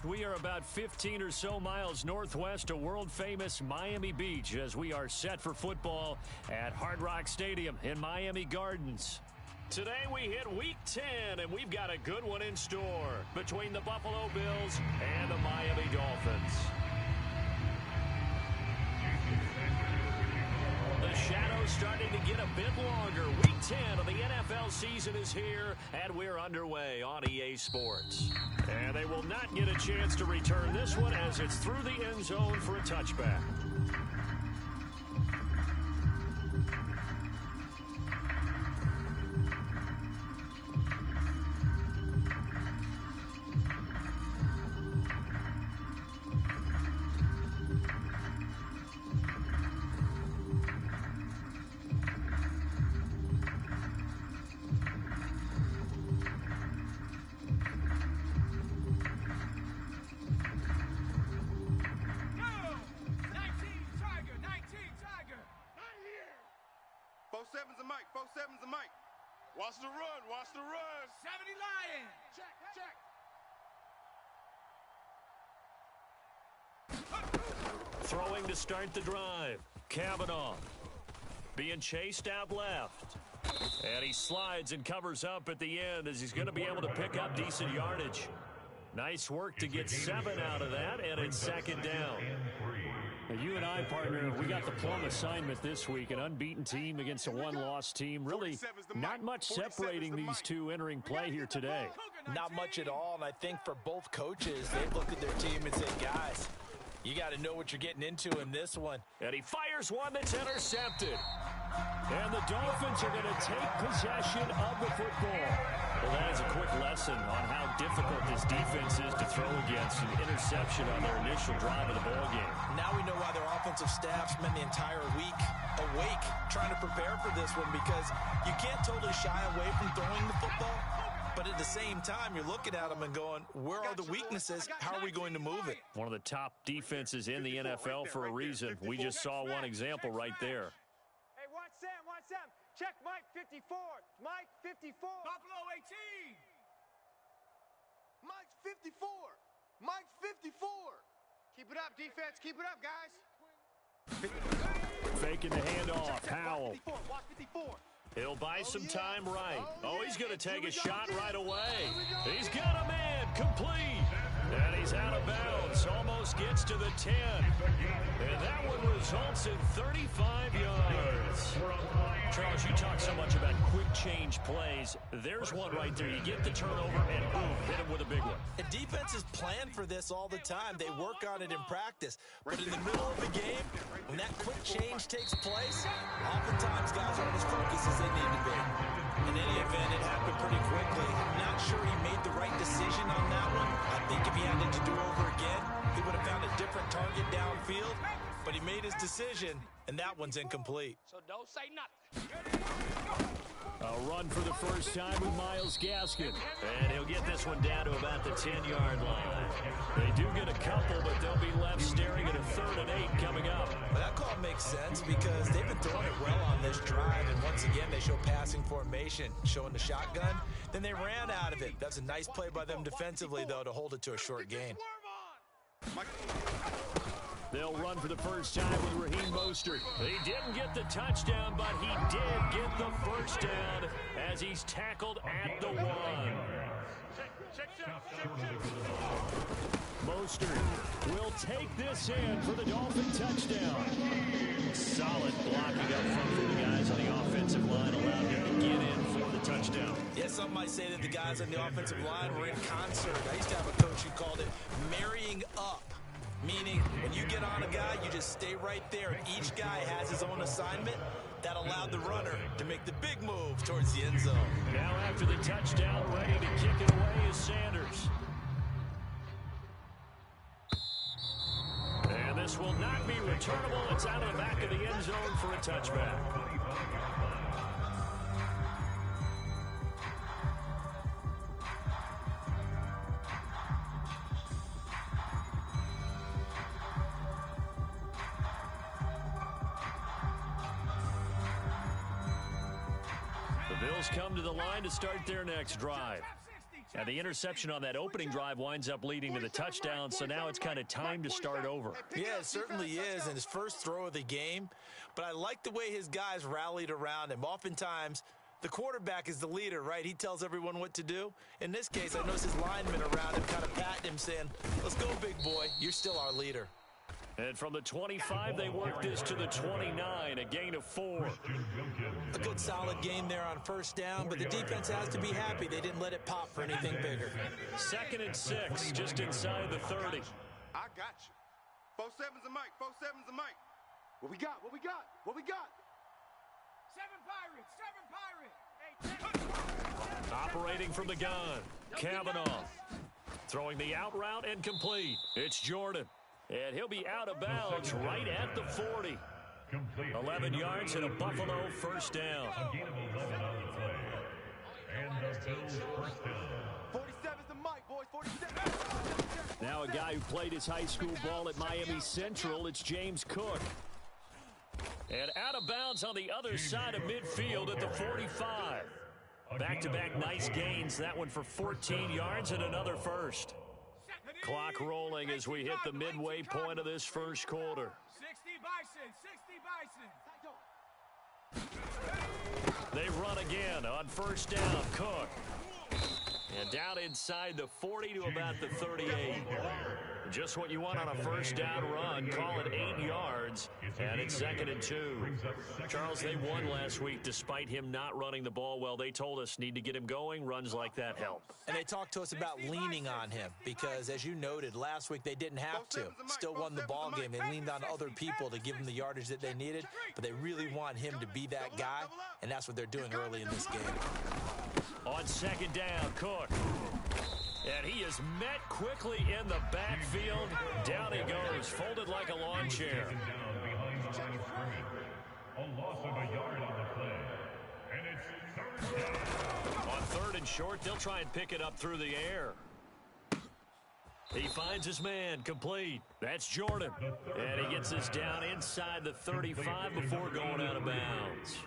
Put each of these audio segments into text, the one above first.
We are about 15 or so miles northwest of world-famous Miami Beach as we are set for football at Hard Rock Stadium in Miami Gardens. Today we hit Week 10, and we've got a good one in store between the Buffalo Bills and the Miami Dolphins. The shadow's starting to get a bit longer. Week 10 of the NFL season is here, and we're underway on EA Sports. And they will not get a chance to return this one as it's through the end zone for a touchback. Watch the run, watch the run. 70 Lion. Check. Throwing to start the drive. Kavanaugh being chased out left. And he slides and covers up at the end as he's going to be able to pick up decent yardage. Nice work to get 7 out of that, and it's second down. You and I, partner, we got the plum assignment this week. An unbeaten team against a one-loss team. Really not much separating these two entering play here today. Not much at all, and I think for both coaches, they've looked at their team and said, guys, you got to know what you're getting into in this one. And he fires one that's intercepted. And the Dolphins are going to take possession of the football. Well, that is a quick lesson on how difficult this defense is to throw against. An interception on their initial drive of the ballgame. Now we know why their offensive staff spent the entire week awake trying to prepare for this one, because you can't totally shy away from throwing the football. But at the same time, you're looking at them and going, where are the weaknesses? How are we going to move it? One of the top defenses in the NFL for a reason. We just saw one example right there. Hey, watch Sam, watch Sam. Check Mike 54. Mike 54. Buffalo 18. Mike's 54. Mike's 54. Keep it up, defense. Keep it up, guys. Faking the handoff. Howell. Watch 54. He'll buy some time right. Oh, he's going to take a shot right away. He's got a man complete. And he's out of bounds. Almost gets to the 10. And that one results in 35 yards. Charles, you talk so much about quick change plays. There's one right there. You get the turnover and boom, hit him with a big one. And defenses plan for this all the time. They work on it in practice. But in the middle of the game, when that quick change takes place, oftentimes guys aren't as focused as they need to be. In any event, it happened pretty quickly. Not sure he made the right decision on that one. I think if he had it to do over again, he would have found a different target downfield. But he made his decision, and that one's incomplete. So don't say nothing. A run for the first time with Myles Gaskin. And he'll get this one down to about the 10-yard line. They do get a couple, but they'll be left staring at a 3rd and 8 coming up. Well, that call makes sense because they've been throwing it well on this drive, and once again they show passing formation, showing the shotgun. Then they ran out of it. That's a nice play by them defensively, though, to hold it to a short gain. They'll run for the first time with Raheem Mostert. He didn't get the touchdown, but he did get the first down as he's tackled at the 1. Mostert will take this in for the Dolphin touchdown. Solid blocking up front for the guys on the offensive line, allowed him to get in for the touchdown. Yeah, some might say that the guys on the offensive line were in concert. I used to have a coach who called it marrying up. Meaning, when you get on a guy, you just stay right there. Each guy has his own assignment. That allowed the runner to make the big move towards the end zone. Now after the touchdown, ready to kick it away is Sanders. And this will not be returnable. It's out of the back of the end zone for a touchback. Bills come to the line to start their next drive. And the interception on that opening drive winds up leading to the touchdown, so now it's kind of time to start over. Yeah, it certainly is, and his first throw of the game. But I like the way his guys rallied around him. Oftentimes, the quarterback is the leader, right? He tells everyone what to do. In this case, I noticed his linemen around him kind of patting him, saying, let's go, big boy. You're still our leader. And from the 25, they work this to the 29, a gain of 4. A good solid game there on first down, but the defense has to be happy they didn't let it pop for anything bigger. 2nd and 6, just inside the 30. I got you. 4-7's a mic. 4-7's a mic. What we got? What we got? What we got? 7 Pirates. Operating from the gun, Kavanaugh. Throwing the out route and complete. It's Jordan. And he'll be out of bounds right at the 40. 11 yards and a Buffalo first down. 47's the mic, boys. 47. Now a guy who played his high school ball at Miami Central, it's James Cook. And out of bounds on the other side of midfield at the 45. Back-to-back nice gains. That one for 14 yards and another first. Clock rolling as we hit the midway point of this first quarter. 60 Bison. They run again on first down. Cook. And down inside the 40 to about the 38. Just what you want on a first down run. Call it 8 yards. And it's 2nd and 2. Charles, they won last week despite him not running the ball well. They told us need to get him going. Runs like that help. And they talked to us about leaning on him because, as you noted, last week they didn't have to. Still won the ball game. They leaned on other people to give them the yardage that they needed, but they really want him to be that guy, and that's what they're doing early in this game. On 2nd down, Cook. And he is met quickly in the backfield. Down he goes, folded like a lawn chair. A loss of a yard on the play. And it's 3rd down. On 3rd and short, they'll try and pick it up through the air. He finds his man, complete. That's Jordan. And he gets this down inside the 35 before going out of bounds.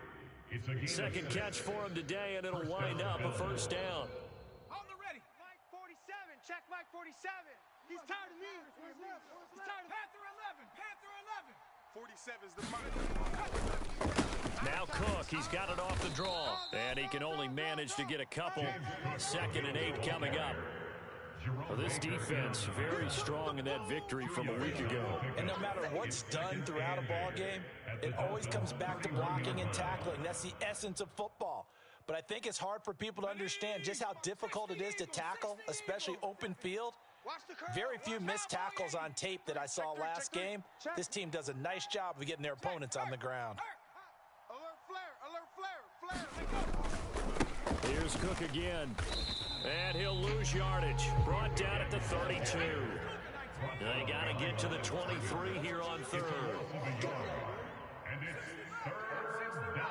Second catch for him today, and it'll wind up a first down. On the ready. Mike 47. Check Mike 47. He's tired of me. He's tired of Panther 11. Panther 11. 47's the mic. Now Cook, he's got it off the draw, and he can only manage to get a couple. 2nd and 8 coming up. Well, this defense very strong in that victory from a week ago. And no matter what's done throughout a ball game, it always comes back to blocking and tackling. That's the essence of football. But I think it's hard for people to understand just how difficult it is to tackle, especially open field. Very few missed tackles on tape that I saw last game. This team does a nice job of getting their opponents on the ground. Alert flare. Alert flare. Here's Cook again. And he'll lose yardage. Brought down at the 32. They got to get to the 23 here on 3rd. And it's 3rd down.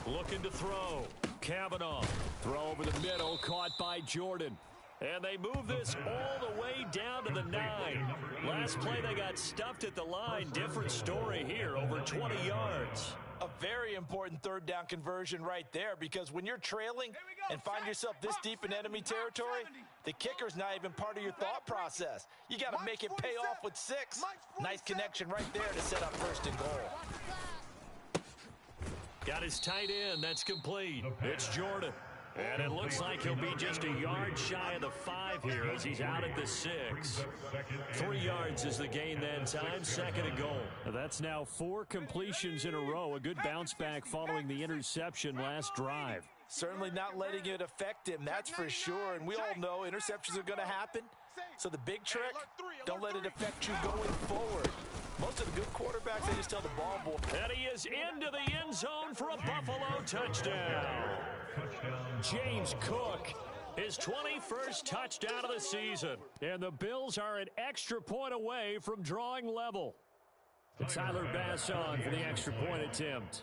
Looking to throw. Kavanaugh. Throw over the middle, caught by Jordan. And they move this all the way down to the 9. Last play they got stuffed at the line. Different story here, over 20 yards. A very important 3rd down conversion right there, because when you're trailing and find yourself this deep in enemy territory, the kicker's not even part of your thought process. You got to make it pay off with 6. Nice connection right there to set up 1st and goal. Got his tight end. That's complete. It's Jordan. And it looks like he'll be just a yard shy of the 5 here as he's out at the 6. 3 yards is the gain that time. 2nd and goal. That's now 4 completions in a row. A good bounce back following the interception last drive. Certainly not letting it affect him, that's for sure. And we all know interceptions are going to happen. So the big trick, don't let it affect you going forward. Most of the good quarterbacks, they just tell the ball boy. And he is into the end zone for a Buffalo touchdown. James Cook, his 21st touchdown of the season. And the Bills are an extra point away from drawing level. Tyler Bass on for the extra point attempt.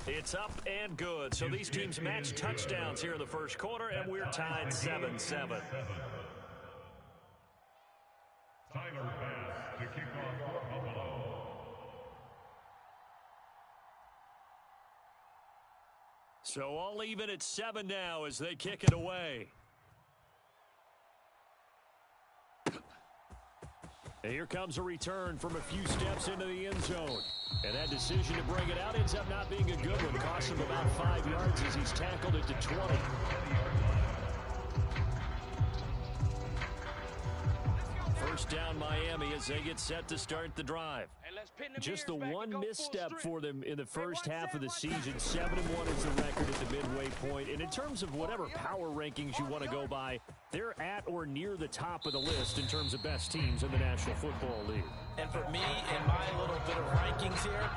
It's up and good. So these teams match touchdowns here in the first quarter, and we're tied 7-7. Tyler Bass to kick off. So all even at 7 now as they kick it away. And here comes a return from a few steps into the end zone. And that decision to bring it out ends up not being a good one. Costs him about 5 yards as he's tackled it to 20. First down Miami as they get set to start the drive. Just the one misstep for them in the first half of the season. 7-1 is the record at the midway point. And in terms of whatever power rankings you want to go by, they're at or near the top of the list in terms of best teams in the National Football League. And for me, in my little bit of rankings here,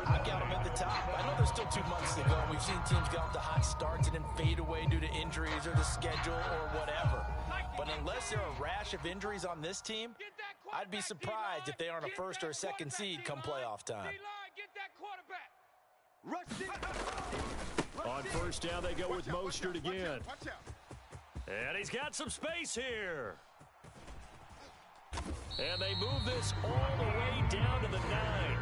I've got them at the top. I know there's still 2 months to go. We've seen teams get off to hot starts and then fade away due to injuries or the schedule or whatever. But unless there are a rash of injuries on this team, I'd be surprised if they aren't a first or a second seed come playoff time. On first down, they go with Mostert again. And he's got some space here. And they move this all the way down to the 9.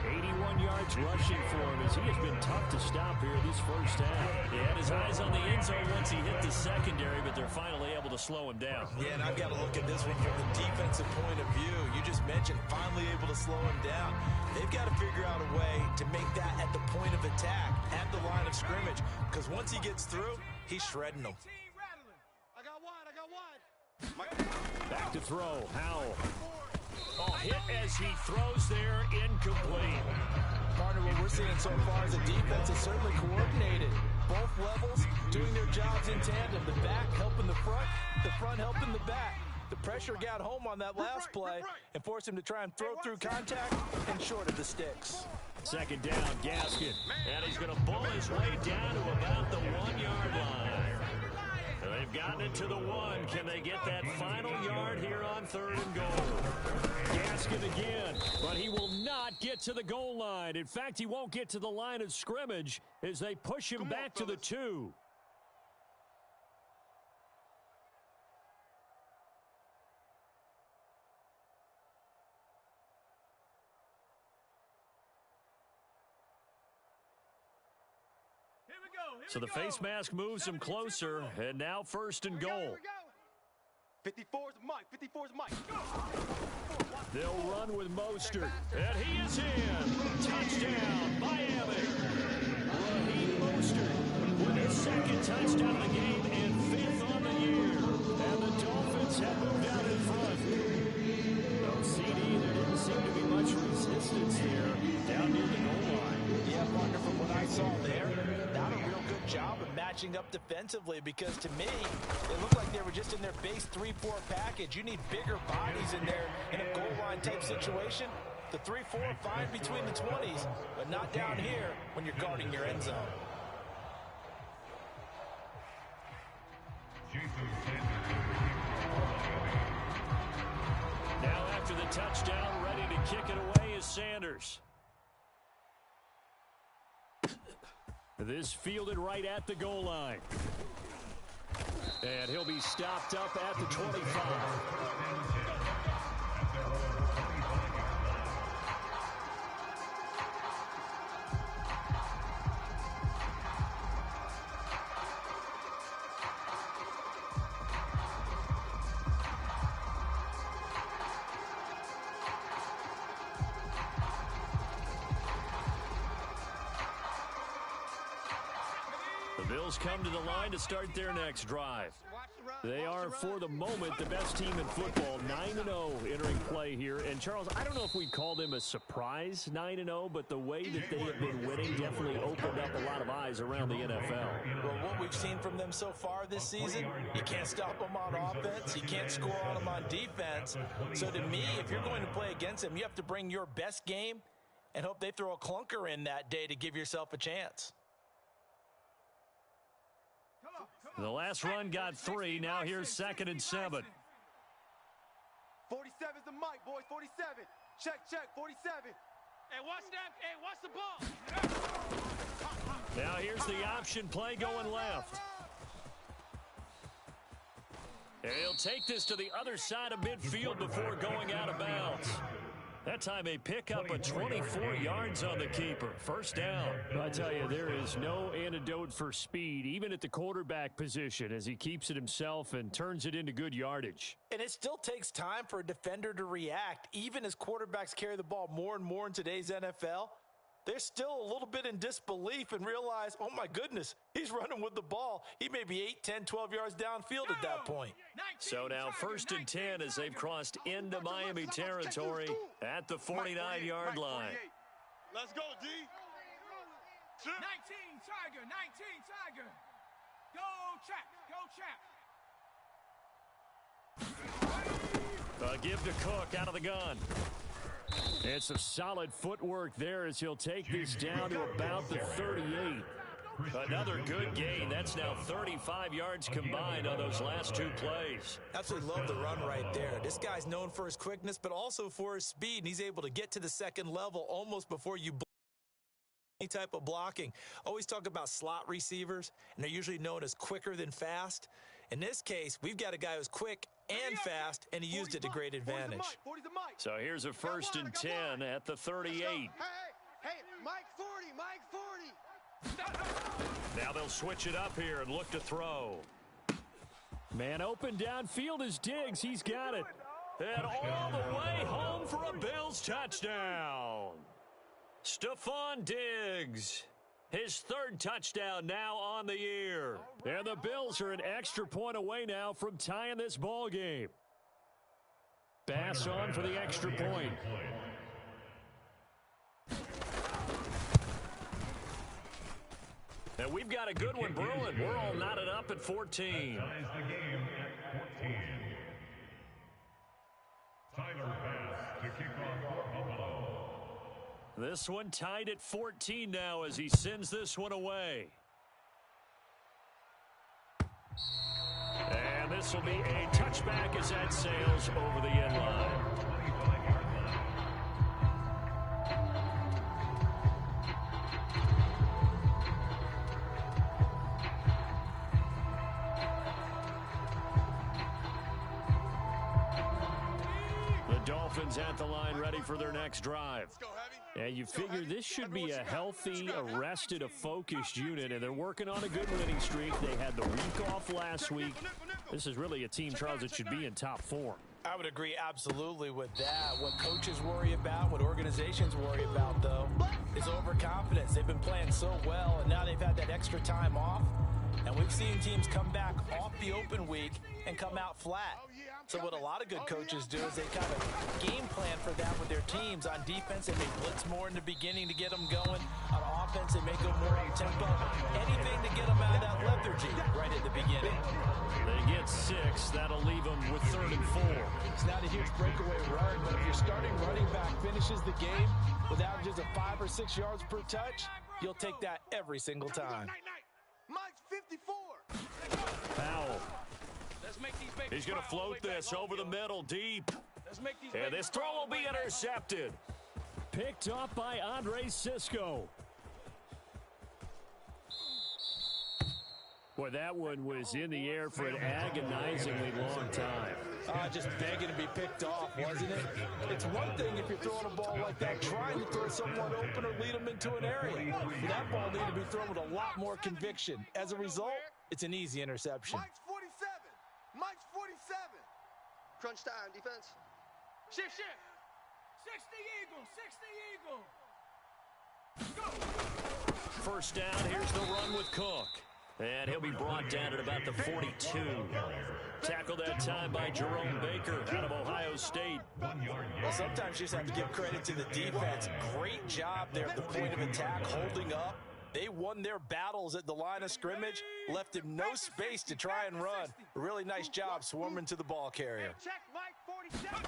81 yards rushing for him as he has been tough to stop here this first half. He had his eyes on the end zone once he hit the secondary, but they're finally able to slow him down. Yeah, and I've got to look at this one from the defensive point of view. You just mentioned finally able to slow him down. They've got to figure out a way to make that at the point of attack, at the line of scrimmage, because once he gets through, he's shredding them. I got wide. Back to throw, Howell. Oh, hit as he throws there, incomplete. Partner, what we're seeing so far is the defense is certainly coordinated. Both levels doing their jobs in tandem. The back helping the front helping the back. The pressure got home on that last play and forced him to try and throw through contact and short of the sticks. Second down, Gaskin. And he's going to bull his way down to about the 1-yard line. They've gotten it to the 1. Can they get that final yard here on 3rd and goal? Gaskin again, but he will not get to the goal line. In fact, he won't get to the line of scrimmage as they push him back to the 2. So the face mask moves him closer, and now 1st and goal. 54's Mike. They'll run with Mostert, and he is in. Touchdown, Miami. Raheem Mostert with his 2nd touchdown of the game and 5th on the year. And the Dolphins have moved out in front. No CD, there didn't seem to be much resistance here down near the goal line. Yeah, partner, from what I saw there, not a real good job of matching up defensively, because to me, it looked like they were just in their base 3-4 package. You need bigger bodies in there in a goal line type situation. The 3-4 fine between the 20s, but not down here when you're guarding your end zone. Now after the touchdown, ready to kick it away is Sanders. This fielded right at the goal line. And he'll be stopped up at the 25. The Bills come to the line to start their next drive. They are, for the moment, the best team in football, 9-0 entering play here. And, Charles, I don't know if we'd call them a surprise 9-0, but the way that they have been winning definitely opened up a lot of eyes around the NFL. Well, what we've seen from them so far this season, you can't stop them on offense, you can't score on them on defense. So to me, if you're going to play against them, you have to bring your best game and hope they throw a clunker in that day to give yourself a chance. The last run got 3. Now here's 2nd and 7. 47's the Mike, boys. 47. Check, 47. Hey, watch that. Hey, watch the ball. Now here's the option play going left. And he'll take this to the other side of midfield before going out of bounds. That time they pick up a 24 yards on the keeper. First down. I tell you, there is no antidote for speed, even at the quarterback position, as he keeps it himself and turns it into good yardage. And it still takes time for a defender to react. Even as quarterbacks carry the ball more and more in today's NFL, they're still a little bit in disbelief and realize, oh my goodness, he's running with the ball. He may be 8, 10, 12 yards downfield at that point. So now 1st and 10 as they've crossed into Miami territory at the 49-yard line. Let's go, D. 19 Tiger, 19 Tiger. Go Trap. Give to Cook out of the gun. It's some solid footwork there as he'll take this down to about the 38. Another good gain. That's now 35 yards combined on those last two plays. Absolutely love the run right there. This guy's known for his quickness, but also for his speed, and he's able to get to the second level almost before you any type of blocking. Always talk about slot receivers, and they're usually known as quicker than fast. In this case, we've got a guy who's quick and fast, and he used it to great advantage. So here's a 1st and 10 at the 38. Hey, Mike 40, Mike 40. Now they'll switch it up here and look to throw. Man open downfield is Diggs. He's got it. And all the way home for a Bills touchdown. Stephon Diggs. His 3rd touchdown now on the year. And the Bills are an extra point away now from tying this ball game. Bass on for the extra point. And we've got a good one brewing. We're all knotted up at 14. Ties the game at 14. Tyler Bass to kick off for Buffalo. This one tied at 14 now as he sends this one away. And this will be a touchback as that sails over the end line. The Dolphins at the line ready for their next drive. And you figure this should be a healthy, arrested, a focused unit, and they're working on a good winning streak. They had the week off last week. This is really a team, Charles, that should be in top form. I would agree absolutely with that. What coaches worry about, what organizations worry about, though, is overconfidence. They've been playing so well, and now they've had that extra time off. And we've seen teams come back off the open week and come out flat. So what a lot of good coaches do is they kind of game plan for that with their teams. On defense, they may blitz more in the beginning to get them going. On offense, they may go more on tempo. Anything to get them out of that lethargy right at the beginning. They get 6. That'll leave them with 3rd and 4. It's not a huge breakaway run, but if your starting running back finishes the game with averages of 5 or 6 yards per touch, you'll take that every single time. Mike's 54. Powell. Let's make these babies He's going to cry all the way float this back home, over the yo. middle deep. Let's make these And babies this cry throw all will the be way back home. intercepted. Picked off by Andre Sisco. Boy, that one was in the air for an agonizingly long time. Just begging to be picked off, wasn't it? It's one thing if you're throwing a ball like that, trying to throw someone open or lead them into an area. That ball needed to be thrown with a lot more conviction. As a result, it's an easy interception. Mike's 47. Mike's 47. Crunch time, defense. Shift. 60 Eagle. Go. First down, here's the run with Cook. And he'll be brought down at about the 42. Tackled that time by Jerome Baker out of Ohio State. Well, sometimes you just have to give credit to the defense. Great job there at the point of attack, holding up. They won their battles at the line of scrimmage, left him no space to try and run. A really nice job swarming to the ball carrier. Check Mike 47.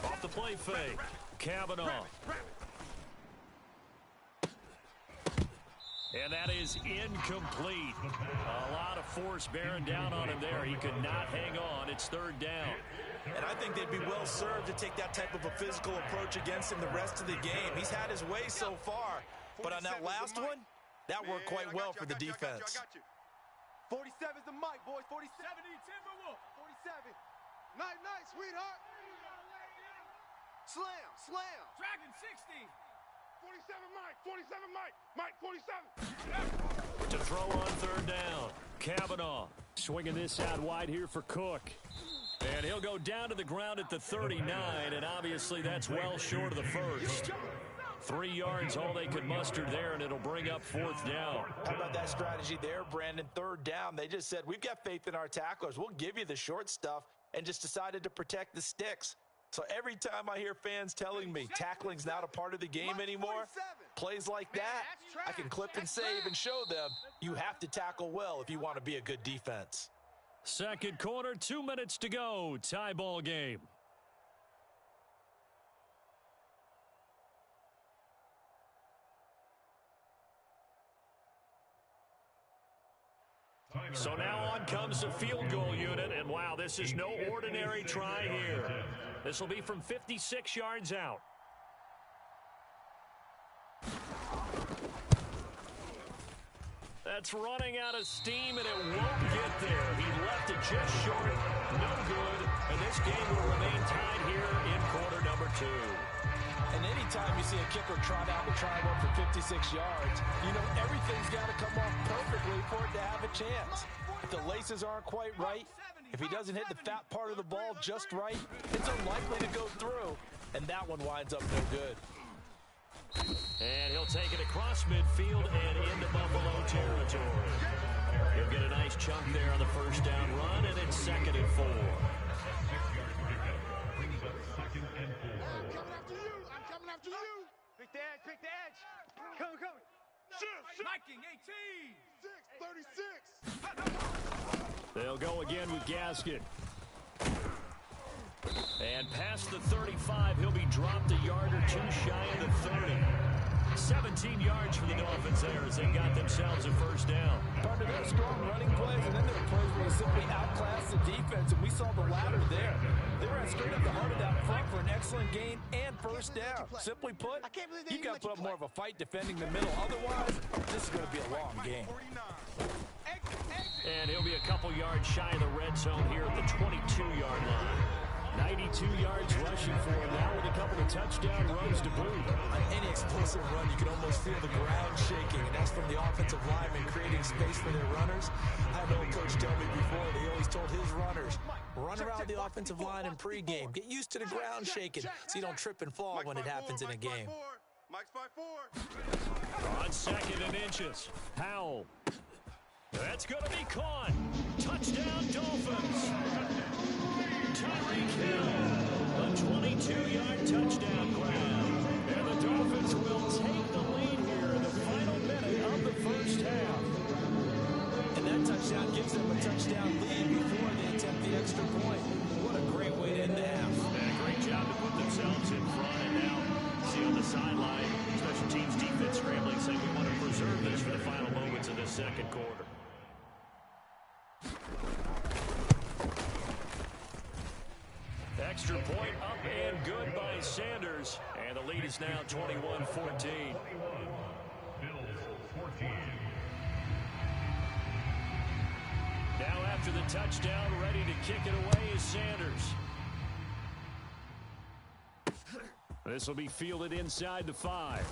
Off the play fake. Kavanaugh. And that is incomplete. A lot of force bearing down on him there. He could not hang on. It's 3rd down. And I think they'd be well served to take that type of a physical approach against him the rest of the game. He's had his way so far. But on that last one, that worked quite well for the defense. 47's the Mike, boys. 47. 70 Timberwolf. 47. Night, sweetheart. Slam, slam. Dragon 60. 47 Mike, 47. To throw on third down. Kavanaugh swinging this out wide here for Cook. And he'll go down to the ground at the 39, and obviously that's well short of the first. 3 yards, all they could muster there, and it'll bring up fourth down. How about that strategy there, Brandon? Third down, they just said, we've got faith in our tacklers. We'll give you the short stuff, and just decided to protect the sticks. So every time I hear fans telling me tackling's not a part of the game anymore, plays like that, I can clip and save and show them you have to tackle well if you want to be a good defense. Second quarter, 2 minutes to go. Tie ball game. So now on comes the field goal unit, and wow, this is no ordinary try here. This will be from 56 yards out. That's running out of steam, and it won't get there. He left it just short, no good, and this game will remain tied here in quarter number 2. And anytime you see a kicker trot out to try one for 56 yards, you know everything's got to come off perfectly for it to have a chance. If the laces aren't quite right, if he doesn't hit the fat part of the ball just right, it's unlikely to go through, and that one winds up no good. And he'll take it across midfield and into Buffalo territory. He'll get a nice chunk there on the first down run, and it's 2nd and 4. After you. Pick the edge, pick the edge. Come. Viking 18. 6:36. They'll go again with Gaskin. And past the 35, he'll be dropped a yard or two shy of the 30. 17 yards for the Dolphins there as they got themselves a first down. Part of their strong running plays, and then there were plays where they simply outclassed the defense, and we saw the latter there. They ran straight up the heart of that front for an excellent gain and first down. Simply put, you've got to put up more of a fight defending the middle. Otherwise, this is going to be a long game. And he'll be a couple yards shy of the red zone here at the 22-yard line. 92 yards rushing for him now with a couple of touchdown runs to boot. On any explosive run, you can almost feel the ground shaking, and that's from the offensive linemen creating space for their runners. I had an old coach tell me before, they always told his runners, run around the offensive line in pregame. Get used to the ground shaking so you don't trip and fall when it happens in a game. Mike's 5-4. On 2nd and inches, Howell. That's going to be caught. Touchdown, Dolphins. Tyreek Hill, a 22-yard touchdown grab. And the Dolphins will take the lead here in the final minute of the first half. And that touchdown gives them a touchdown lead before they attempt the extra point. What a great way to end the half. And a great job to put themselves in front. And now, see on the sideline, special teams defense scrambling, saying we want to preserve this for the final moments of this second quarter. Extra point up and good by Sanders. And the lead is now 21-14. Now after the touchdown, ready to kick it away is Sanders. This will be fielded inside the 5.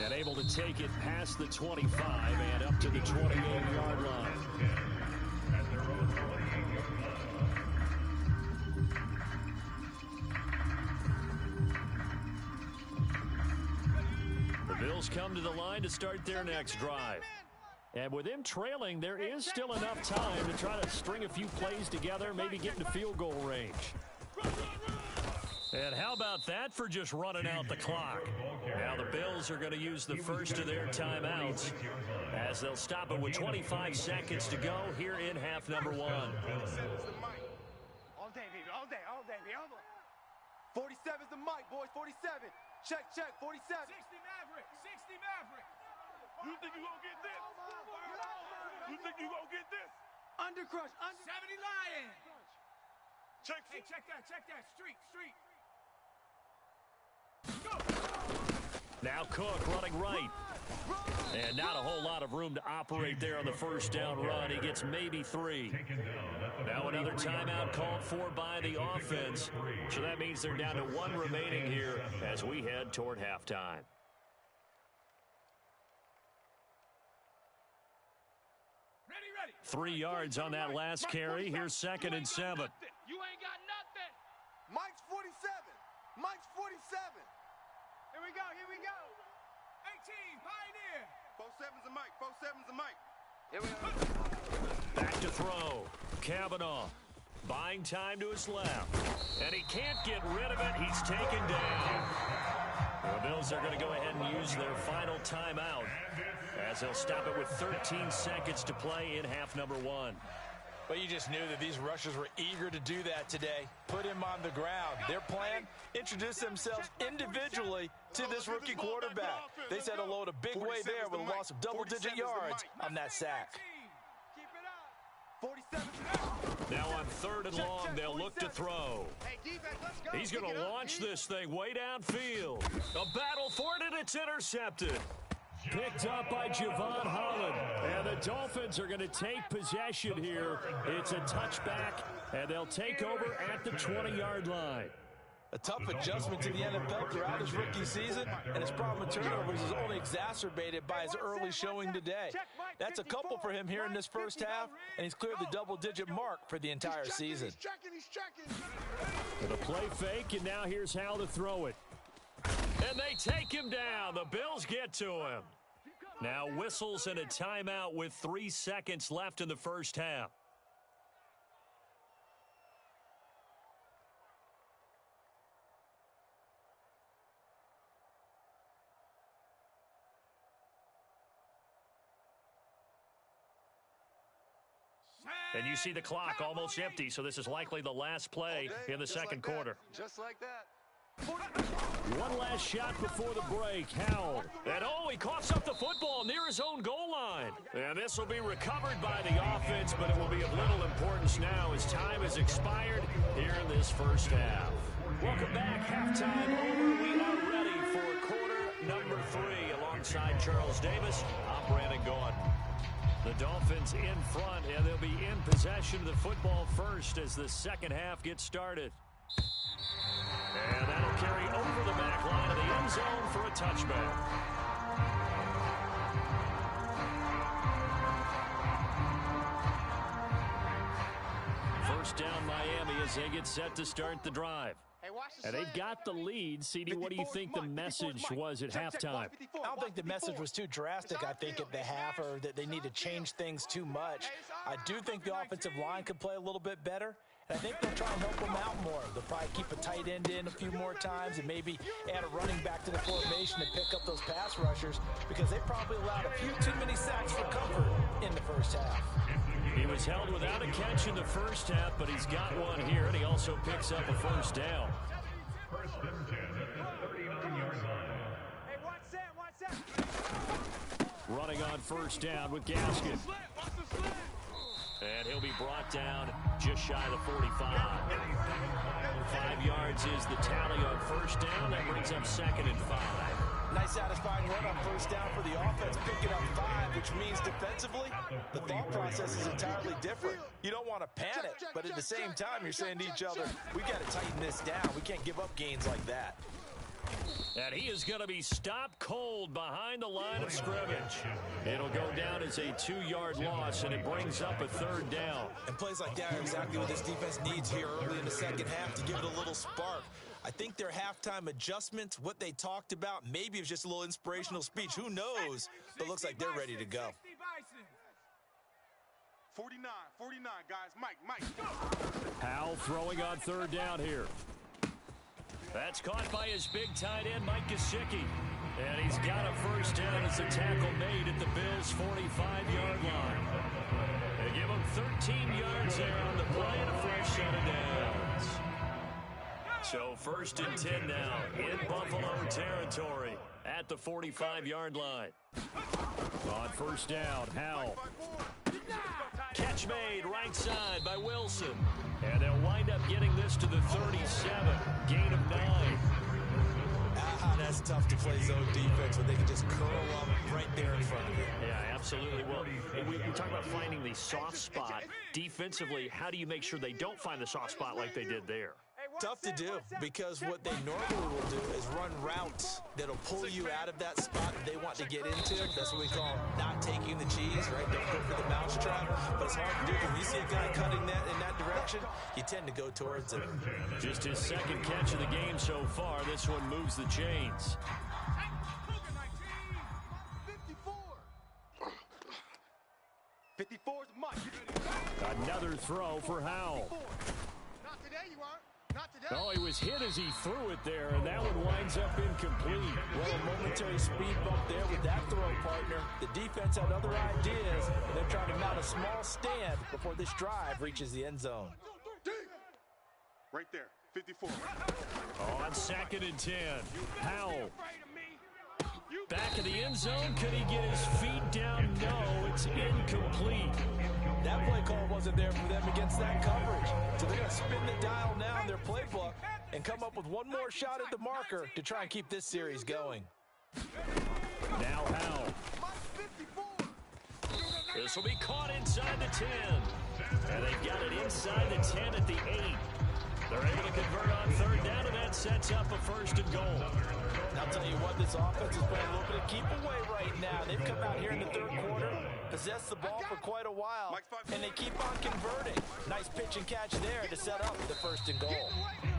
And able to take it past the 25 and up to the 28-yard line. The Bills come to the line to start their next drive. And with them trailing, there is still enough time to try to string a few plays together, maybe get into field goal range. And how about that for just running out the clock? Now the Bills are going to use the first of their timeouts as they'll stop it with 25 seconds to go here in half number 1. All day, baby, all day, all day. 47's the mic, boys, 47. Check, 47. 60 Maverick, 60 Maverick. You think you gonna get this? You think you gonna get this? Undercrush, 70 Lion. Check. Hey, check that. Street. Now Cook running right. And not a whole lot of room to operate there on the first down run. He gets maybe 3. Now another timeout called for by the offense. So that means they're down to 1 remaining here as we head toward halftime. Ready. 3 yards on that last carry. Here's 2nd and 7. You ain't got nothing. Mike's 47. Mike's 47. Here we go. 18, Pioneer. 47's a Mike. 47's a Mike. Here we go. Back to throw. Kavanaugh buying time to his left. And he can't get rid of it. He's taken down. The Bills are going to go ahead and use their final timeout as they'll stop it with 13 seconds to play in half number 1. But you just knew that these rushers were eager to do that today. Put him on the ground. Their plan, introduce themselves individually to this rookie quarterback. They said hello to Big Way there with a loss of double-digit yards on that sack. Keep it up. 47. Now on 3rd and long, they'll look to throw. Hey, defense, let's go. He's going Pick it to up, launch D. this thing way downfield. A battle for it, and it's intercepted. Picked up by Javon Holland. And the Dolphins are going to take possession here. It's a touchback, and they'll take over at the 20-yard line. A tough adjustment to the NFL throughout his rookie season, and his problem with turnovers is only exacerbated by his early showing today. That's a couple for him here in this first half, and he's cleared the double-digit mark for the entire season. He's checking. With a play fake, and now here's how to throw it. And they take him down. The Bills get to him. Now whistles and a timeout with 3 seconds left in the first half. And you see the clock almost empty, so this is likely the last play in the second quarter. Just like that. One last shot before the break. Howell. And he coughs up the football near his own goal line. And this will be recovered by the offense, but it will be of little importance now as time has expired here in this first half. Welcome back. Halftime over. We are ready for quarter number 3 alongside Charles Davis. I'm Brandon Gaudin. The Dolphins in front, and they'll be in possession of the football first as the second half gets started. And that'll carry over the back line of the end zone for a touchback. First down Miami as they get set to start the drive. And they've got the lead. CD, what do you think the message was at halftime? I don't think the message was too drastic, I think, at the half, or that they need to change things too much. I do think the offensive line could play a little bit better. And I think they'll try and help them out more. They'll probably keep a tight end in a few more times and maybe add a running back to the formation and pick up those pass rushers because they probably allowed a few too many sacks for comfort in the first half. He was held without a catch in the first half, but he's got one here, and he also picks up a first down. First and 10 at the 39-yard line. Hey, watch that. Running on first down with Gaskin. And he'll be brought down just shy of the 45. 5 yards is the tally on first down. That brings up 2nd and 5. Nice satisfying run on first down for the offense, picking up 5, which means defensively, the thought process is entirely different. You don't want to panic, but at the same time, you're saying to each other, we got to tighten this down. We can't give up gains like that. And he is going to be stopped cold behind the line of scrimmage. It'll go down as a 2-yard loss, and it brings up a 3rd down. And plays like that are exactly what this defense needs here early in the second half to give it a little spark. I think their halftime adjustments, what they talked about, maybe it was just a little inspirational speech. Who knows? But it looks like they're ready to go. 49, guys. Mike. Howell throwing on 3rd down here. That's caught by his big tight end, Mike Gesicki. And he's got a first down as the tackle made at the Bills' 45-yard line. They give him 13 yards there on the play and a fresh set of downs. So 1st and 10 now in Buffalo territory at the 45-yard line. On first down, Howell. Catch made right side by Wilson. And they'll wind up getting this to the 37. Gain of 9. That's tough to play zone defense when they can just curl up right there in front of you. Yeah, absolutely. Well, we talk about finding the soft spot. Defensively, how do you make sure they don't find the soft spot like they did there? Tough to do, because what they normally will do is run routes that'll pull you out of that spot that they want to get into. That's what we call not taking the cheese, right? Don't go for the mousetrap. But it's hard to do when you see a guy cutting that in that direction, you tend to go towards it. Just his second catch of the game so far. This one moves the chains. 54 is Mike. Another throw for Howell. Not today, you aren't. Not today. Oh, he was hit as he threw it there, and that one winds up incomplete. Well, a momentary speed bump there with that throw, partner. The defense had other ideas, and they're trying to mount a small stand before this drive reaches the end zone. Right there, 54. On 2nd and 10, Howell. Back of the end zone. Could he get his feet down? No, it's incomplete. That play call wasn't there for them against that coverage. So they're going to spin the dial now in their playbook and come up with one more shot at the marker to try and keep this series going. Now Howell. This will be caught inside the 10. And they've got it inside the 10 at the 8. They're able to convert on 3rd down, and that sets up a 1st and goal. And I'll tell you what, this offense is playing a little bit of keep away right now. They've come out here in the 3rd quarter, possessed the ball for quite a while, and they keep on converting. Nice pitch and catch there to set up the 1st and goal.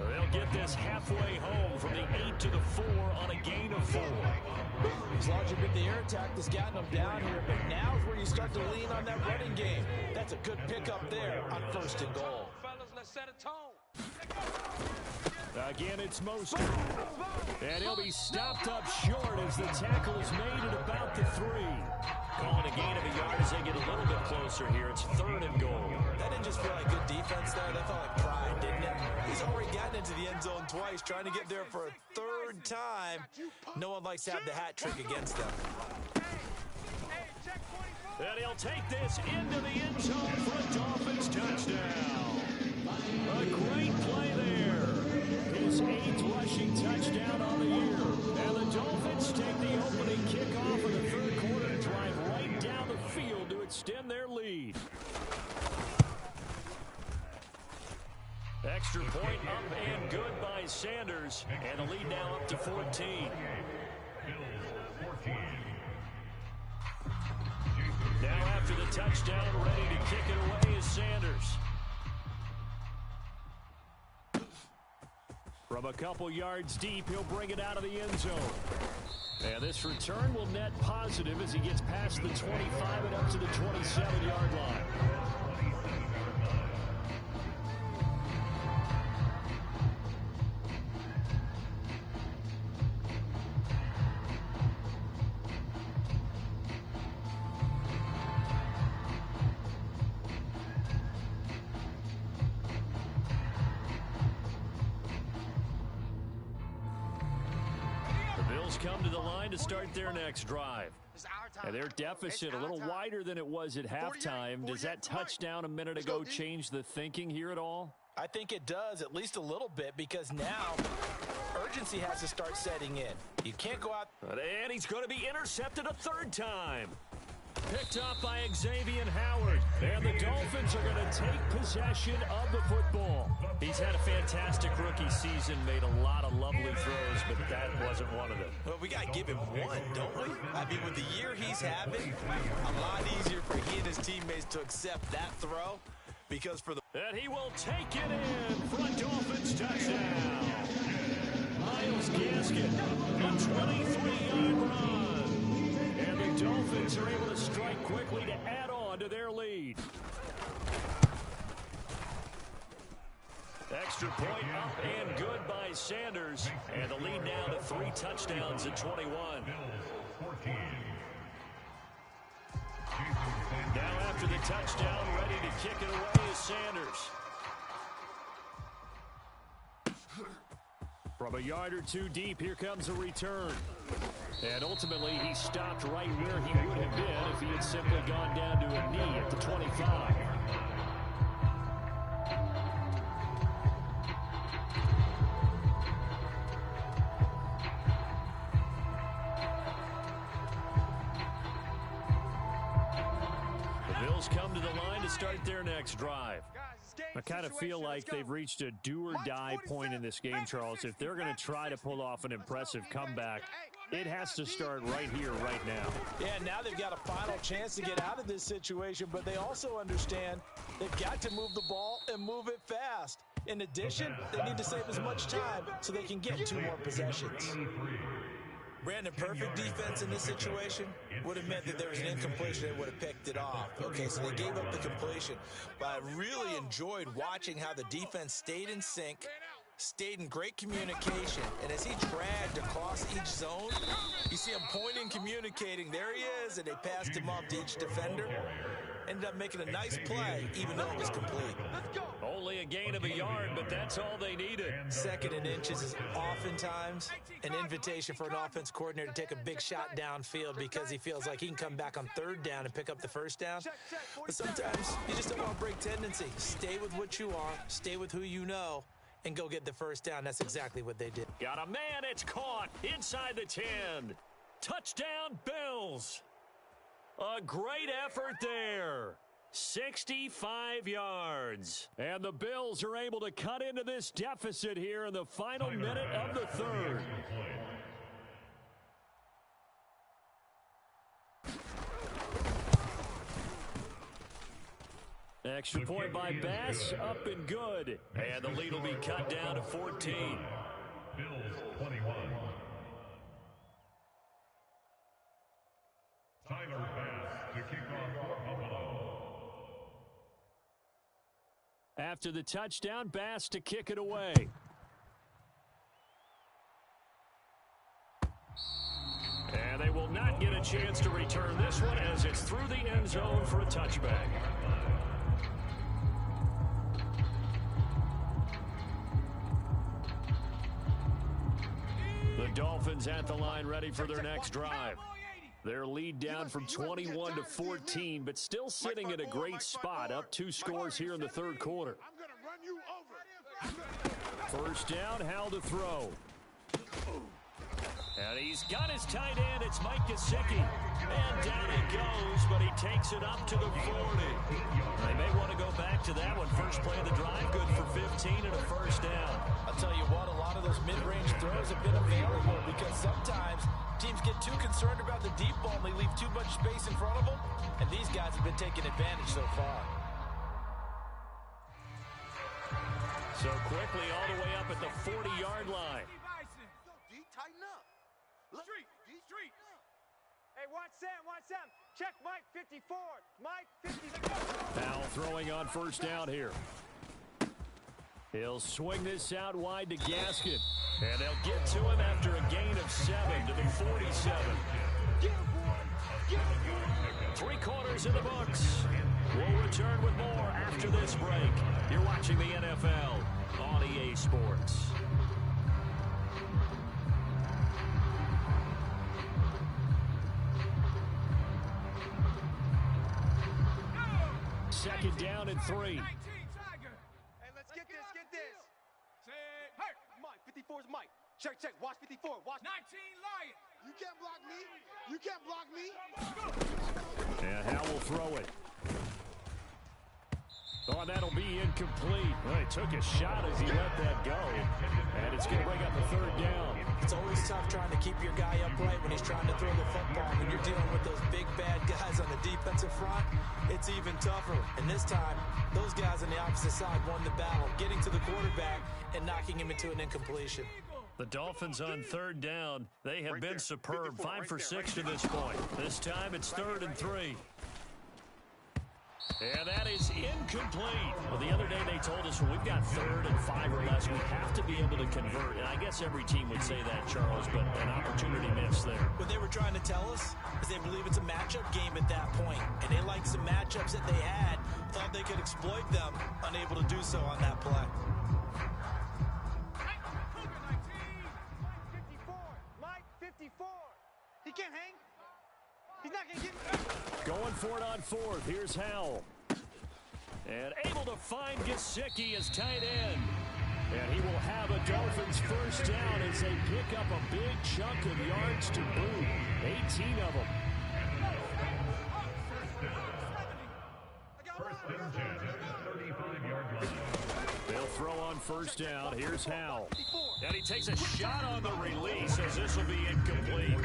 They'll get this halfway home from the 8 to the 4 on a gain of 4. As long as you get the air attack that's gotten them down here, but now is where you start to lean on that running game. That's a good pickup there on 1st and goal. Fellas, let's set a tone. Again, it's Mostert. And he'll be stopped up short as the tackle is made at about the 3. Calling a gain of a yard as they get a little bit closer here. It's 3rd and goal. That didn't just feel like good defense there. That felt like pride, didn't it? He's already gotten into the end zone twice, trying to get there for a 3rd time. No one likes to have the hat trick against them. And he'll take this into the end zone for a Dolphins touchdown. A great play there. His 8th rushing touchdown on the year. And the Dolphins take the opening kickoff of the 3rd quarter and drive right down the field to extend their lead. Extra point up and good by Sanders. And the lead now up to 14. Now after the touchdown, ready to kick it away is Sanders. From a couple yards deep, he'll bring it out of the end zone. And this return will net positive as he gets past the 25 and up to the 27-yard line. Come to the line to start their next drive. And their deficit a little wider than it was at halftime. Does that touchdown a minute ago change the thinking here at all? I think it does, at least a little bit, because now urgency has to start setting in. You can't go out. And he's going to be intercepted a 3rd time. Picked up by Xavier Howard. And the Dolphins are going to take possession of the football. He's had a fantastic rookie season, made a lot of lovely throws, but that wasn't one of them. Well, we got to give him one, don't we? I mean, with the year he's having, a lot easier for he and his teammates to accept that throw, because for the... And he will take it in for a Dolphins touchdown. Myles Gaskin, a 23-yard run. And the Dolphins are able to strike quickly to add on to their lead. Extra point up and good by Sanders. And the lead now to 3 touchdowns at 21. Now after the touchdown, ready to kick it away is Sanders. From a yard or 2 deep, here comes a return. And ultimately, he stopped right where he would have been if he had simply gone down to a knee at the 25. Bills come to the line to start their next drive. I kind of feel like they've reached a do-or-die point in this game, Charles. If they're going to try to pull off an impressive comeback, it has to start right here, right now. Yeah, now they've got a final chance to get out of this situation, but they also understand they've got to move the ball and move it fast. In addition, they need to save as much time so they can get 2 more possessions. Brandon, perfect defense in this situation would have meant that there was an incompletion. They would have picked it off. Okay, so they gave up the completion. But I really enjoyed watching how the defense stayed in sync, stayed in great communication, and as he dragged across each zone, you see him pointing, communicating. There he is, and they passed him off to each defender. Ended up making a nice play, even though it was complete. Only a gain of a yard, but that's all they needed. 2nd and inches is oftentimes an invitation for an offense coordinator to take a big shot downfield because he feels like he can come back on 3rd down and pick up the 1st down. But sometimes you just don't want to break tendency. Stay with what you are, stay with who you know, and go get the 1st down. That's exactly what they did. Got a man, it's caught inside the 10. Touchdown, Bills. A great effort there. 65 yards. And the Bills are able to cut into this deficit here in the final minute of the 3rd. Extra point by Bass, up and good. And the lead will be cut down to 14. Bills 21. Tyler Bass to kick off for Buffalo. After the touchdown, Bass to kick it away. And they will not get a chance to return this one as it's through the end zone for a touchback. The Dolphins at the line ready for their next drive. Their lead down from 21 to 14, but still sitting at a great spot, up 2 scores here in the 3rd quarter. I'm going to run you over. 1st down, Howell to throw. And he's got his tight end. It's Mike Gesicki. And down he goes, but he takes it up to the 40. They may want to go back to that one. First play of the drive, good for 15 and a 1st down. I'll tell you what, a lot of those mid-range throws have been available because sometimes teams get too concerned about the deep ball and they leave too much space in front of them, and these guys have been taking advantage so far. So quickly all the way up at the 40-yard line. D, tighten up. Street, street. Hey, watch Sam. Check Mike 54. Mike 54. Howell throwing on 1st down here. He'll swing this out wide to Gaskin. And they'll get to him after a gain of 7 to the 47. 3 quarters in the books. We'll return with more after this break. You're watching the NFL on EA Sports. Second down and 3. Hey, let's get this. Mike, 54 is Mike. Check, watch 54, watch. 19 Lion. You can't block me. You can't block me. And Howell will throw it. Oh, that'll be incomplete. Well, he took a shot as he let that go. And it's going to bring up the 3rd down. It's always tough trying to keep your guy upright when he's trying to throw the football. When you're dealing with those big, bad guys on the defensive front, it's even tougher. And this time, those guys on the opposite side won the battle, getting to the quarterback and knocking him into an incompletion. The Dolphins on 3rd down. They have been superb. 5 for 6 to this point. This time it's 3rd and 3. And that is incomplete. Well, the other day they told us when we've got 3rd and 5 or less, we have to be able to convert. And I guess every team would say that, Charles, but an opportunity missed there. What they were trying to tell us is they believe it's a matchup game at that point. And they liked some matchups that they had, thought they could exploit them, unable to do so on that play. Mike 54. He can't hang. He's not going to get... Going for it on 4th. Here's Howell. And able to find Gesicki as tight end. And he will have a Dolphins 1st down as they pick up a big chunk of yards to boot. 18 of them. They'll throw on first down. Here's Howell. And he takes a shot on the release as this will be incomplete.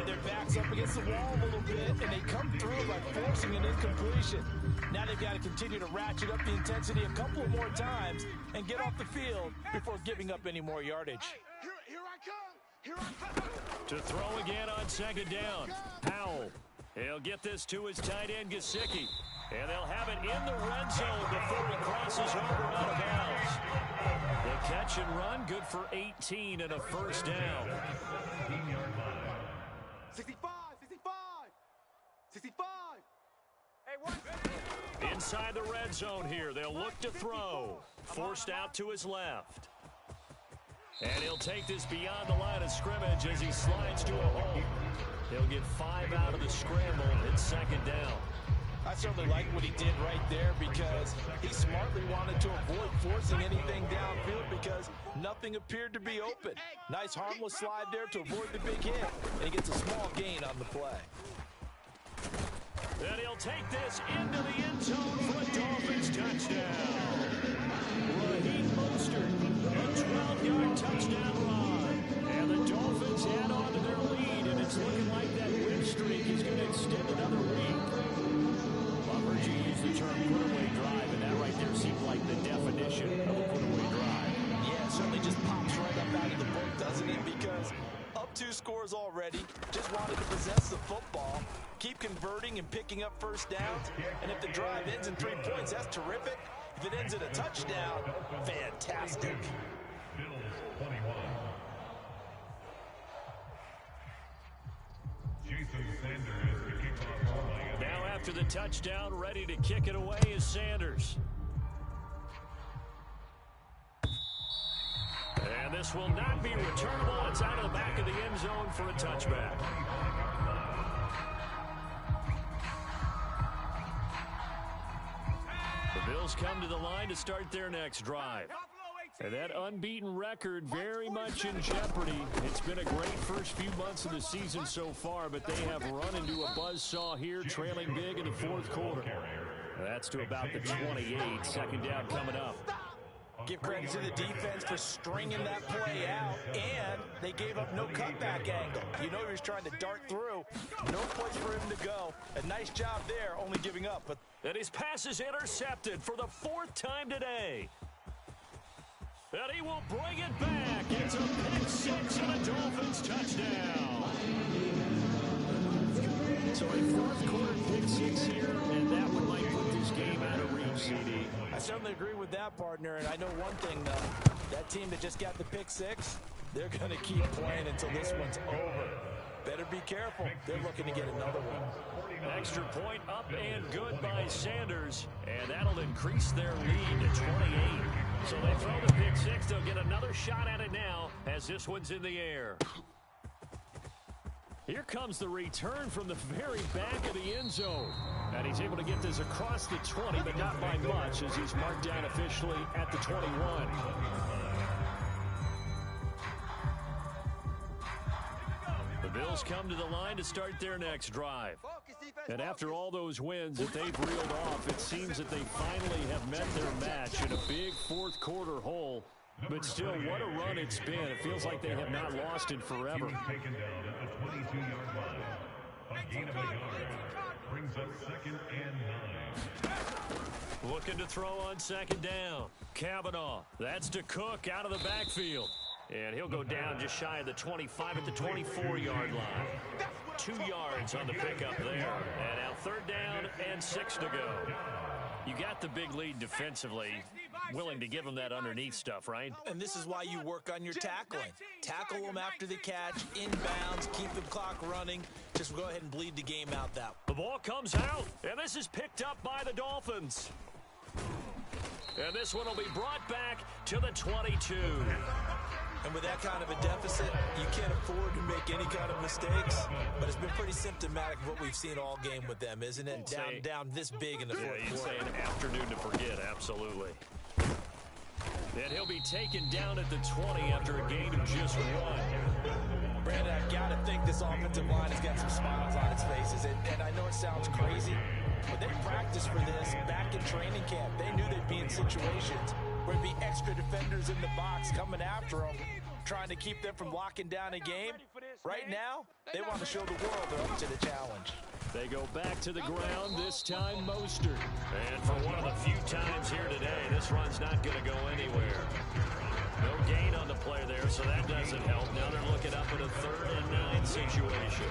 Their back's up against the wall a little bit, and they come through by forcing an incompletion. Now they've got to continue to ratchet up the intensity a couple of more times and get off the field before giving up any more yardage. Here I come. Here I come. To throw again on second down. Howell. He'll get this to his tight end, Gesicki. And they'll have it in the red zone before he crosses over out of bounds. The catch and run, good for 18 and a first down. 65, 65, 65. Hey, what? Inside the red zone here, they'll look to throw. Forced out to his left. And he'll take this beyond the line of scrimmage as he slides to a hole. He'll get 5 out of the scramble. It's second down. I certainly like what he did right there because he smartly wanted to avoid forcing anything downfield because nothing appeared to be open. Nice harmless slide there to avoid the big hit, and he gets a small gain on the play. Then he'll take this into the end zone for a Dolphins touchdown. Raheem Mostert, a 12-yard touchdown run. And the Dolphins add on to their lead, and it's looking like that win streak is going to extend another week. You use the term put-away drive, and that right there seems like the definition of a put-away drive. Yeah, it certainly just pops right up out of the book, doesn't it? Because up 2 scores already, just wanted to possess the football, keep converting and picking up first downs, and if the drive ends in 3 points, that's terrific. If it ends in a touchdown, fantastic. Now after the touchdown, ready to kick it away is Sanders. And this will not be returnable. It's out of the back of the end zone for a touchback. The Bills come to the line to start their next drive. And that unbeaten record very much in jeopardy. It's been a great first few months of the season so far, but they have run into a buzzsaw here, trailing big in the fourth quarter. That's to about the 28. Second down coming up. Give credit to the defense for stringing that play out, and they gave up no cutback angle. You know he was trying to dart through. No place for him to go. A nice job there, only giving up. But and his pass is intercepted for the 4th time today. And he will bring it back. It's a pick 6 and a Dolphins touchdown. So a fourth quarter pick 6 here, and that one might put this game out of reach, CD. I certainly agree with that, partner. And I know one thing, though. That team that just got the pick 6, they're going to keep playing until this one's over. Better be careful. They're looking to get another one. Extra point up and good by Sanders. And that'll increase their lead to 28. So they throw the pick 6. They'll get another shot at it now as this one's in the air. Here comes the return from the very back of the end zone. And he's able to get this across the 20, but not by much as he's marked down officially at the 21. The Bills come to the line to start their next drive. And after all those wins that they've reeled off, it seems that they finally have met their match in a big fourth quarter hole. But still, what a run it's been. It feels like they have not lost in forever. Taken down at the 22-yard line. A gain of a yard brings up 2nd and 9. Looking to throw on second down. Kavanaugh. That's to Cook out of the backfield. And he'll go down just shy of the 25 at the 24-yard line. 2 yards on the pickup there. And now 3rd down and 6 to go. You got the big lead defensively. Willing to give them that underneath stuff, right? And this is why you work on your tackling. Tackle them after the catch, inbounds, keep the clock running. Just go ahead and bleed the game out that way. The ball comes out, and this is picked up by the Dolphins. And this one will be brought back to the 22. And with that kind of a deficit, you can't afford to make any kind of mistakes. But it's been pretty symptomatic of what we've seen all game with them, isn't it? Down this big in the fourth quarter. You'd say an afternoon to forget, absolutely. And he'll be taken down at the 20 after a gain of just 1. Brandon, I've got to think this offensive line has got some smiles on its faces. And I know it sounds crazy, When they practiced for this back in training camp, they knew they'd be in situations where there'd be extra defenders in the box coming after them, trying to keep them from locking down a game. Right now, they want to show the world they're up to the challenge. They go back to the ground, this time Mostert. And for one of the few times here today, this run's not going to go anywhere. No gain on the play there, so that doesn't help. Now they're looking up at a 3rd and 9 situation.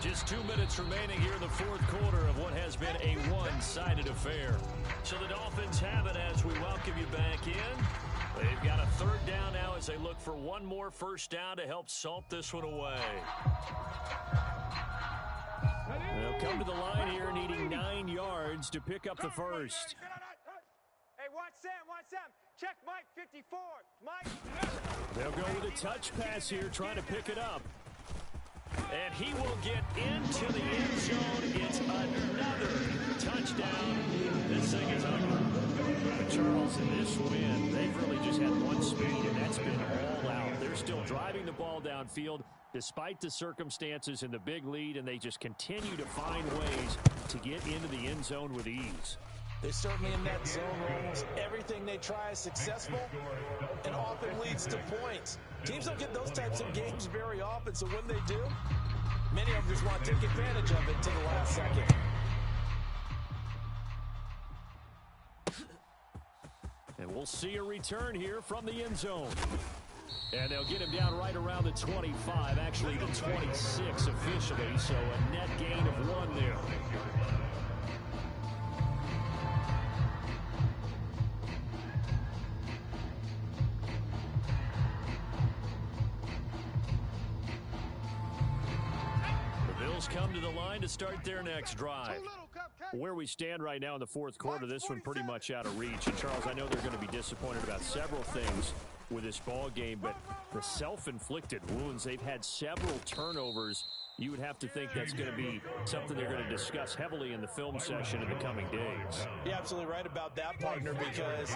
Just 2 minutes remaining here in the fourth quarter of what has been a one-sided affair. So the Dolphins have it as we welcome you back in. They've got a 3rd down now as they look for one more first down to help salt this one away. They'll come to the line here needing 9 yards to pick up the first. Hey, watch Sam. Check Mike 54. Mike. They'll go with a touch pass here, trying to pick it up. And he will get into the end zone. It's another touchdown. This thing is ugly. Charles, in this win, they've really just had one speed, and that's been all out. They're still driving the ball downfield despite the circumstances and the big lead, and they just continue to find ways to get into the end zone with ease. They're certainly in that zone where almost everything they try is successful and often leads to points. Teams don't get those types of games very often, so when they do, many of them just want to take advantage of it to the last second. And we'll see a return here from the end zone. And they'll get him down right around the 25, actually the 26 officially, so a net gain of 1 there. The Bills come to the line to start their next drive. Where we stand right now in the fourth quarter, this one pretty much out of reach. And, Charles, I know they're going to be disappointed about several things with this ball game, but the self-inflicted wounds, they've had several turnovers. You would have to think that's going to be something they're going to discuss heavily in the film session in the coming days. You're absolutely right about that, partner, because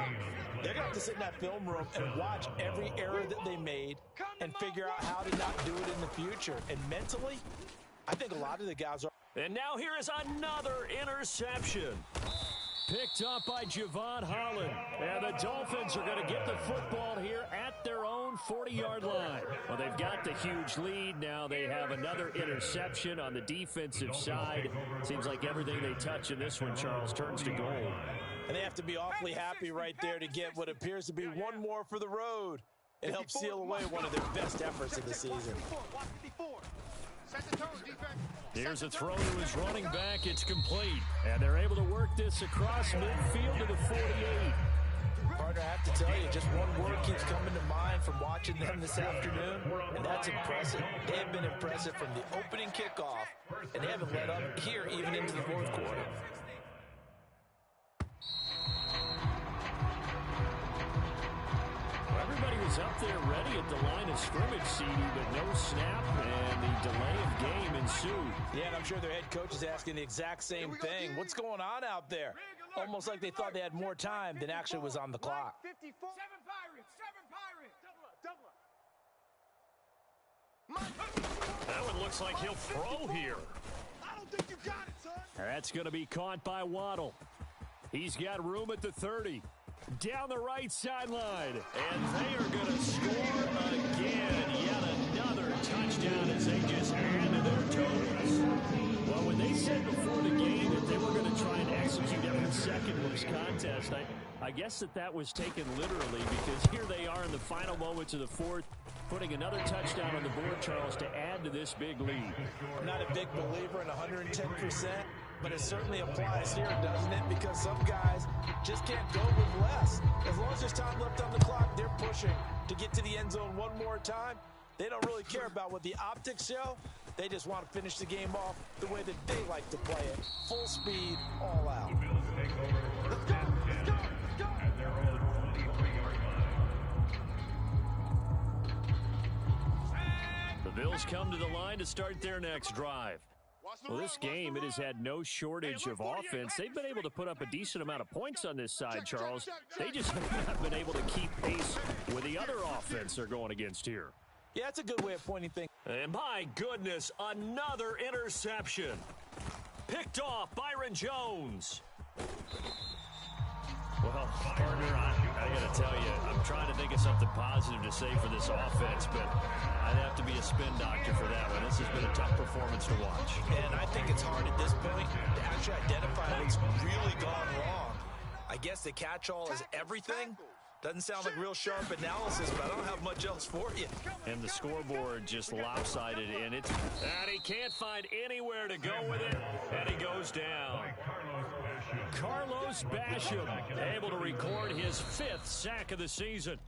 they're going to have to sit in that film room and watch every error that they made and figure out how to not do it in the future. And mentally, I think a lot of the guys are. And now here is another interception. Picked up by Javon Holland. And the Dolphins are going to get the football here at their own 40-yard line. Well, they've got the huge lead. Now they have another interception on the defensive side. Seems like everything they touch in this one, Charles, turns to gold. And they have to be awfully happy right there to get what appears to be one more for the road. It helps seal away one of their best efforts of the season. Here's a throw to his running back. It's complete. And they're able to work this across midfield to the 48. Partner, I have to tell you, just one word keeps coming to mind from watching them this afternoon, and that's impressive. They have been impressive from the opening kickoff, and they haven't let up here even into the fourth quarter. Everybody was up there ready at the line of scrimmage, CD, but no snap, and the delay of game ensued. Yeah, and I'm sure their head coach is asking the exact same thing. What's going on out there? Almost like they thought they had more time than actually was on the clock. 54. 7 Pirates. That one looks like he'll throw here. I don't think you got it, son. That's going to be caught by Waddle. He's got room at the 30. Down the right sideline. And they are going to score again. Yet another touchdown as they just add to their totals. Well, when they said before the game that they were going to try and execute every second of this contest, I guess that was taken literally, because here they are in the final moments of the fourth, putting another touchdown on the board, Charles, to add to this big lead. I'm not a big believer in 110%, but it certainly applies here, doesn't it? Because some guys just can't go with less. As long as there's time left on the clock, they're pushing to get to the end zone one more time. They don't really care about what the optics show. They just want to finish the game off the way that they like to play it. Full speed, all out. Let's go. At their own 23-yard line. The Bills come to the line to start their next drive. Well, this game, it has had no shortage of offense. They've been able to put up a decent amount of points on this side, Charles. They just have not been able to keep pace with the other offense they're going against here. Yeah, that's a good way of pointing things. And my goodness, another interception. Picked off Byron Jones. Well, partner, I got to tell you, I'm trying to think of something positive to say for this offense, but I'd have to be a spin doctor for that one. This has been a tough performance to watch. And I think it's hard at this point to actually identify what's really gone wrong. I guess the catch-all is everything. Doesn't sound like real sharp analysis, but I don't have much else for you. And the scoreboard just lopsided, and he can't find anywhere to go with it, and he goes down. Carlos Basham able to record his 5th sack of the season.